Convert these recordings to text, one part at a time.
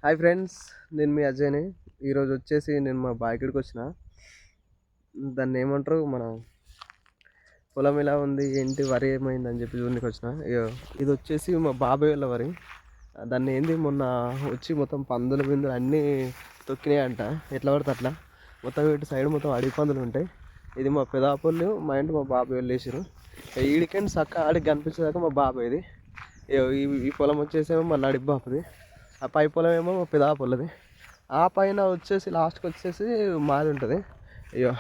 Hi friends, నేను మీ అజయ్ని. ఈరోజు వచ్చేసి నేను మా బాయ్ కాడికి వచ్చిన. దాన్ని ఏమంటారు, మన పొలం ఎలా ఉంది ఏంటి, వరి ఏమైందని చెప్పి చూడడానికి వచ్చిన. ఇది వచ్చేసి మా బాబాయ్ వాళ్ళ వరి. దాన్ని ఏంది మొన్న వచ్చి మొత్తం పందులు బిందులు అన్నీ తొక్కినాయి అంట. ఎట్లా పడితే అట్లా మొత్తం ఇటు సైడ్ మొత్తం అడవి పందులు ఉంటాయి. ఇది మా పెదాపళ్ళు, మా ఇంటి మా బాబాయ్ వాళ్ళు వేసారు. ఈడికండి చక్క ఆడికి కనిపించేదాకా మా బాబాయ్ది. ఈ పొలం వచ్చేసేమో మా నడి బాపుది. ఆ పై పొలం ఏమో మా పెదా పొలది. ఆ పైన వచ్చేసి లాస్ట్కి వచ్చేసి మాది ఉంటుంది. అయ్యో,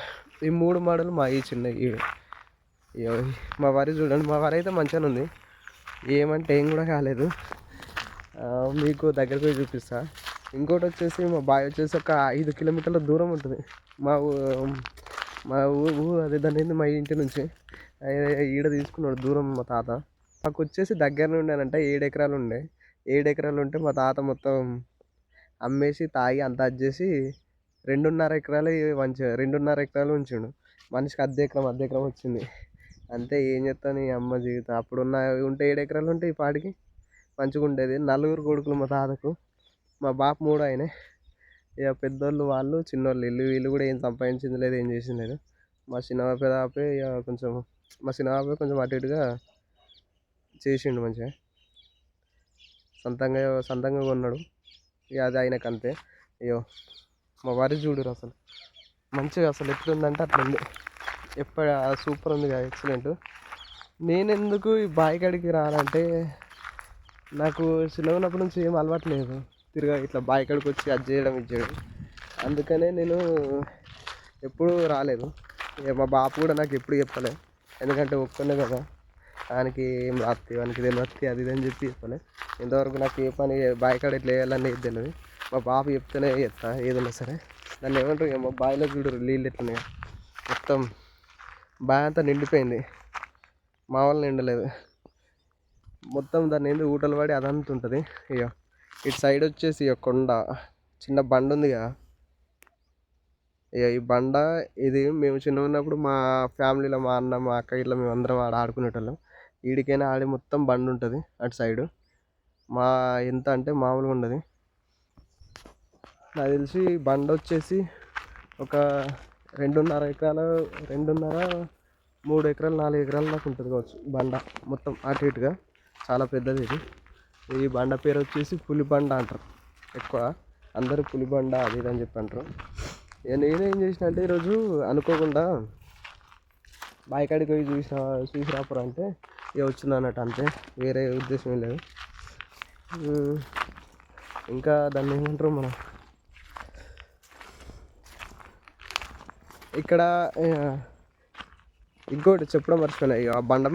ఈ మూడు మాడలు మా ఈ చిన్న అయ్యో, మా వరి చూడండి. మా వరి అయితే మంచిగానే ఉంది, ఏమంటే ఏం కూడా కాలేదు. మీకు దగ్గరికి పోయి చూపిస్తా. ఇంకోటి వచ్చేసి మా బాయ్ వచ్చేసి ఒక 5 కిలోమీటర్ల దూరం ఉంటుంది. మా ఊ మా అదే దాని ఏంది, మా ఇంటి నుంచి ఈడ తీసుకున్నాడు దూరం మా తాత. మాకు వచ్చేసి దగ్గర ఉండేనంట 7 ఎకరాలు ఉండే. 7 ఎకరాలు ఉంటే మా తాత మొత్తం అమ్మేసి తాగి అంతా చేసి 2.5 ఎకరాలు 2.5 ఎకరాలు ఉంచిండు. మనిషికి అర్ధ ఎకరం వచ్చింది. అంతే, ఏం చెప్తాను ఈ అమ్మ జీవితం. అప్పుడున్న ఉంటే 7 ఎకరాలు ఉంటే ఈ పాటికి మంచిగా ఉండేది. 4 కొడుకులు మా తాతకు. మా బాపు 3 ఆయనే. ఇక పెద్దోళ్ళు వాళ్ళు, చిన్నోళ్ళు వీళ్ళు కూడా ఏం సంపాదించింది లేదు, ఏం చేసింది లేదు. మా పెదాపే ఇక కొంచెం మా చిన్నబాపే కొంచెం అటు ఇటుగా చేసిండు, మంచిగా సొంతంగా కొన్నాడు. ఇక అది ఆయనకు అంతే. అయ్యో, మా వరి చూడురు అసలు మంచిగా, అసలు ఎట్లుందంటే అట్లుంది. సూపర్ ఉంది కదా, ఎక్సలెంట్. నేను ఎందుకు ఈ బావి కాడికి రానంటే, నాకు చిన్నగా ఉన్నప్పటి నుంచి ఏం అలవాటు లేదు ఇట్లా బావి కాడికి వచ్చి అది చేయడం ఇది చేయడం. అందుకనే నేను ఎప్పుడూ రాలేదు. మా బాపు కూడా నాకు ఎప్పుడు చెప్పలే, ఎందుకంటే ఒక్కనే కదా, ఆయనకి ఏం రాత్రి వానికి తెలియదు అది ఇది అని చెప్పి చెప్పలే. ఇంతవరకు నాకు ఏ పని బావి కాడ ఎట్లా వేయాలని ఏది తెలియదు. మా బాబు చెప్తేనే చేస్తా ఏదన్నా సరే. దాన్ని ఏమంటారు, మా బావిలో చూడరు నీళ్ళు ఎట్లున్నాయి. మొత్తం బావి అంతా నిండిపోయింది, మా వాళ్ళు నిండలేదు. మొత్తం దాన్ని ఏంది ఊటలు పడి అదంతా ఉంటుంది. ఇక ఇటు సైడ్ వచ్చేసి ఇక కొండ, చిన్న బండ ఉంది కదా. ఇక ఈ బండ ఇది మేము చిన్న ఉన్నప్పుడు మా ఫ్యామిలీలో మా అన్న మా అక్క ఇట్లా మేము అందరం ఆడుకునేటోళ్ళం. ఈడికైనా ఆడి మొత్తం బండ ఉంటుంది అటు సైడు. ఎంత అంటే మామూలుగా ఉండదు. నాకు తెలిసి బండ వచ్చేసి ఒక 2.5 ఎకరాలు, 3 ఎకరాలు 4 ఎకరాల దాకా ఉంటుంది కావచ్చు బండ మొత్తం అటు ఇటుగా. చాలా పెద్దది ఇది. ఈ బండ పేరు వచ్చేసి పులిబండ అంటారు. ఎక్కువ అందరూ పులిబండ అది ఇది అని చెప్పి అంటారు. నేనేం చేసిన అంటే ఈరోజు అనుకోకుండా బాయికాడికి పోయి చూసి రాపురా అంటే ఇక వచ్చింది అన్నట్టు, అంతే, వేరే ఉద్దేశం లేదు. ఇంకా దాన్ని ఏమంటారు, మనం ఇక్కడ ఇంకోటి చెప్పడం మర్చిపోయినాయి. ఆ బండ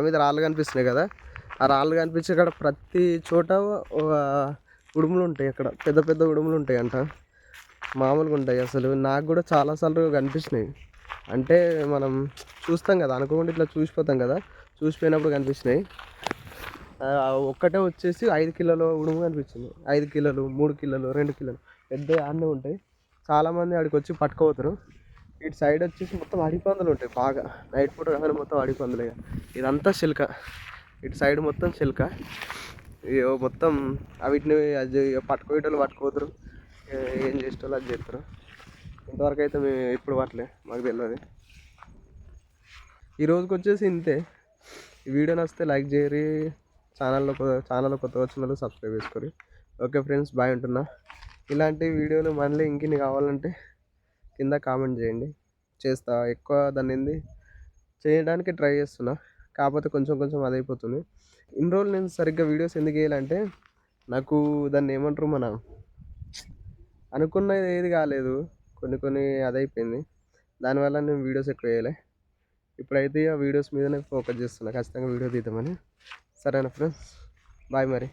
మీద రాళ్ళు కనిపిస్తున్నాయి కదా. ఆ రాళ్ళు కనిపించే అక్కడ ప్రతి చోట ఉడుములు ఉంటాయి. అక్కడ పెద్ద పెద్ద ఉడుములు ఉంటాయి అంట, మామూలుగా ఉంటాయి అసలు. నాకు కూడా చాలాసార్లు కనిపించినాయి. అంటే మనం చూస్తాం కదా, అనుకోకుండా ఇట్లా చూసిపోతాం కదా, చూసిపోయినప్పుడు కనిపించినాయి. ఒక్కటే వచ్చేసి 5 కిలోల ఉడుము కనిపించింది. 5 కిలోలు, 3 కిలోలు, 2 కిలోలు పెద్ద ఆడనే ఉంటాయి. చాలామంది అక్కడికి వచ్చి పట్టుకోపోతారు. ఇటు సైడ్ వచ్చేసి మొత్తం అడిపందులు ఉంటాయి బాగా. నైట్ పూట కానీ మొత్తం అడిపందులు. ఇదంతా చిలుక, ఇటు సైడ్ మొత్తం చిలుక. మొత్తం వీటిని అది పట్టుకోయేటోళ్ళు పట్టుకోతారు, ఏం చేసేటోళ్ళు అది చేస్తారు. ఇంతవరకు అయితే మేము ఎప్పుడు పట్టలే, మాకు తెలియదు. ఈ రోజుకి వచ్చేసి ఇంతే. ఈ వీడియో నచ్చితే లైక్ చేయరి, ఛానల్లో కొత్తగా వచ్చిన వాళ్ళు సబ్స్క్రైబ్ చేసుకోరి. ఓకే ఫ్రెండ్స్, బాయ్ ఉంటున్నా. ఇలాంటి వీడియోలు మళ్ళీ ఇంకిన్ని కావాలంటే కింద కామెంట్ చేయండి, చేస్తా. ఎక్కువ దాన్ని ఏంది చేయడానికి ట్రై చేస్తున్నా, కాకపోతే కొంచెం అదైపోతుంది. ఇన్ని రోజులు నేను సరిగ్గా వీడియోస్ ఎందుకు వేయాలంటే, నాకు దాన్ని ఏమంటారు, మన అనుకున్నది ఏది కాలేదు, కొన్ని అదైపోయింది. దానివల్ల నేను వీడియోస్ ఎక్కువ వేయలే. ఇప్పుడైతే ఆ వీడియోస్ మీదనే ఫోకస్ చేస్తున్నా, ఖచ్చితంగా వీడియో తీద్దామని. సరేనా ఫ్రెండ్స్, బాయ్ మరి.